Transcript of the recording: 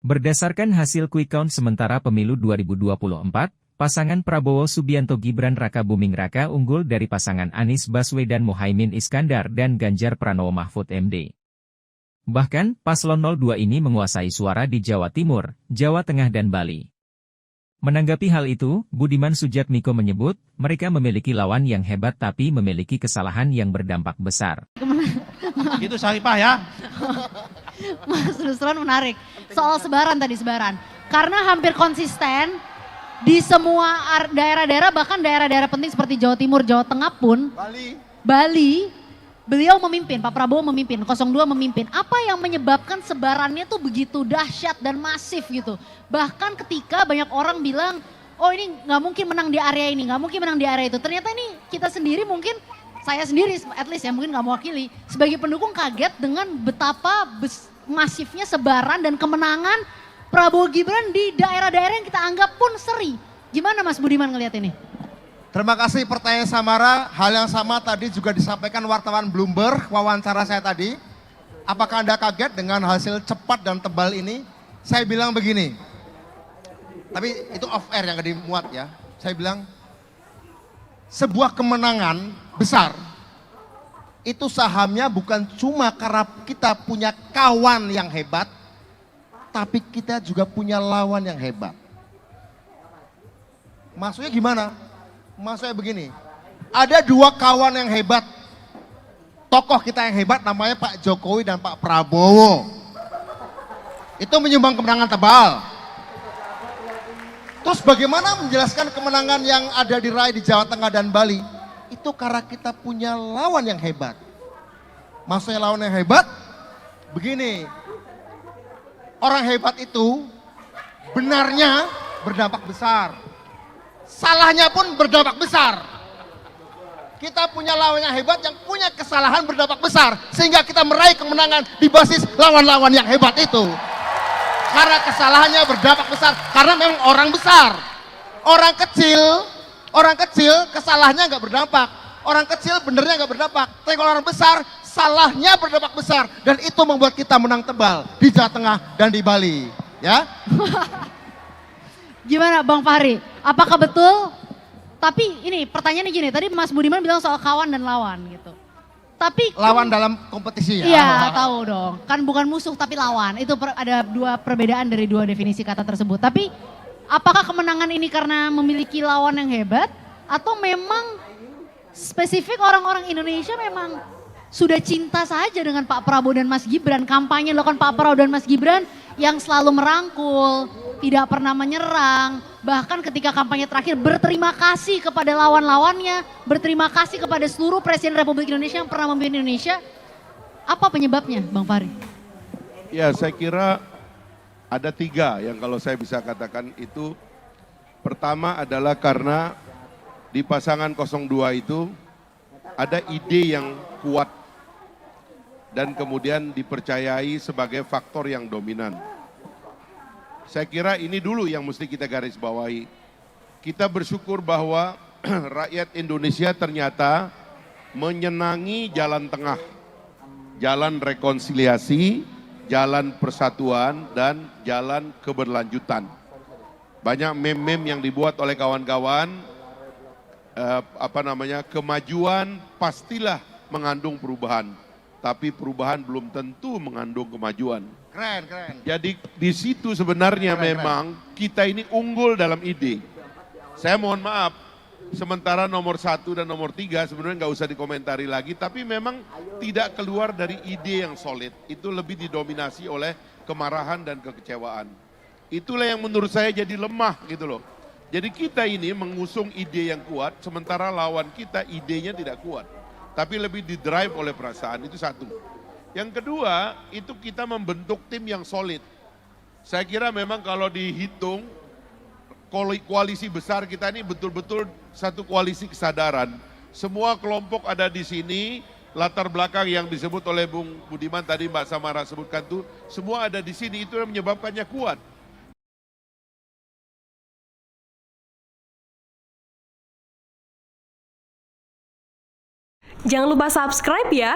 Berdasarkan hasil quick count sementara pemilu 2024, pasangan Prabowo Subianto Gibran Raka Buming Raka unggul dari pasangan Anies Baswedan Muhaimin Iskandar dan Ganjar Pranowo Mahfud MD. Bahkan, paslon 02 ini menguasai suara di Jawa Timur, Jawa Tengah dan Bali. Menanggapi hal itu, Budiman Sujatmiko menyebut, mereka memiliki lawan yang hebat tapi memiliki kesalahan yang berdampak besar. Itu Syarifah ya. Mas Nusron menarik. Soal sebaran tadi, sebaran. Karena hampir konsisten di semua daerah-daerah, bahkan daerah-daerah penting seperti Jawa Timur, Jawa Tengah pun. Bali, beliau memimpin, Pak Prabowo memimpin, 02 memimpin. Apa yang menyebabkan sebarannya tuh begitu dahsyat dan masif gitu. Bahkan ketika banyak orang bilang, oh ini nggak mungkin menang di area ini, nggak mungkin menang di area itu. Ternyata ini kita sendiri mungkin, saya sendiri at least ya mungkin nggak mewakili. Sebagai pendukung kaget dengan betapa masifnya sebaran dan kemenangan Prabowo Gibran di daerah-daerah yang kita anggap pun seri. Gimana Mas Budiman ngelihat ini? Terima kasih pertanyaan Samara. Hal yang sama tadi juga disampaikan wartawan Bloomberg, wawancara saya tadi. Apakah Anda kaget dengan hasil cepat dan tebal ini? Saya bilang begini, tapi itu off air yang gak dimuat ya. Saya bilang, sebuah kemenangan besar, itu sahamnya bukan cuma karena kita punya kawan yang hebat, tapi kita juga punya lawan yang hebat. Maksudnya gimana? Maksudnya begini, ada dua kawan yang hebat, tokoh kita yang hebat namanya Pak Jokowi dan Pak Prabowo. Itu menyumbang kemenangan tebal. Terus bagaimana menjelaskan kemenangan yang ada diraih di Jawa Tengah dan Bali? Itu karena kita punya lawan yang hebat. Maksudnya lawan yang hebat, begini, orang hebat itu benarnya berdampak besar. Salahnya pun berdampak besar. Kita punya lawan yang hebat yang punya kesalahan berdampak besar. Sehingga kita meraih kemenangan di basis lawan-lawan yang hebat itu. Karena kesalahannya berdampak besar. Karena memang orang besar. Orang kecil kesalahannya nggak berdampak. Orang kecil benernya nggak berdampak. Tapi kalau orang besar, salahnya berdampak besar. Dan itu membuat kita menang tebal di Jawa Tengah dan di Bali. Ya. Gimana Bang Fahri? Apakah betul? Tapi ini pertanyaannya gini, tadi Mas Budiman bilang soal kawan dan lawan gitu. Tapi lawan dalam kompetisi ya? Iya tahu dong, kan bukan musuh tapi lawan. Itu ada dua perbedaan dari dua definisi kata tersebut. Tapi apakah kemenangan ini karena memiliki lawan yang hebat? Atau memang spesifik orang-orang Indonesia memang sudah cinta saja dengan Pak Prabowo dan Mas Gibran. Kampanye dilakukan Pak Prabowo dan Mas Gibran yang selalu merangkul, tidak pernah menyerang, bahkan ketika kampanye terakhir berterima kasih kepada lawan-lawannya, berterima kasih kepada seluruh Presiden Republik Indonesia yang pernah memimpin Indonesia. Apa penyebabnya Bang Fahri? Ya saya kira ada 3 yang kalau saya bisa katakan itu. Pertama adalah karena di pasangan 02 itu ada ide yang kuat dan kemudian dipercayai sebagai faktor yang dominan. Saya kira ini dulu yang mesti kita garis bawahi. Kita bersyukur bahwa rakyat Indonesia ternyata menyenangi jalan tengah, jalan rekonsiliasi, jalan persatuan, dan jalan keberlanjutan. Banyak meme-meme yang dibuat oleh kawan-kawan, kemajuan pastilah mengandung perubahan. Tapi perubahan belum tentu mengandung kemajuan. Keren. Jadi di situ sebenarnya memang kita ini unggul dalam ide. Saya mohon maaf, sementara nomor 1 dan nomor 3 sebenarnya nggak usah dikomentari lagi, tapi memang tidak keluar dari ide yang solid. Itu lebih didominasi oleh kemarahan dan kekecewaan. Itulah yang menurut saya jadi lemah gitu loh. Jadi kita ini mengusung ide yang kuat, sementara lawan kita idenya tidak kuat. Tapi lebih didrive oleh perasaan, itu satu. Yang kedua, itu kita membentuk tim yang solid. Saya kira memang kalau dihitung, koalisi besar kita ini betul-betul satu koalisi kesadaran. Semua kelompok ada di sini, latar belakang yang disebut oleh Bung Budiman tadi Mbak Samara sebutkan tuh, semua ada di sini, itu yang menyebabkannya kuat. Jangan lupa subscribe ya.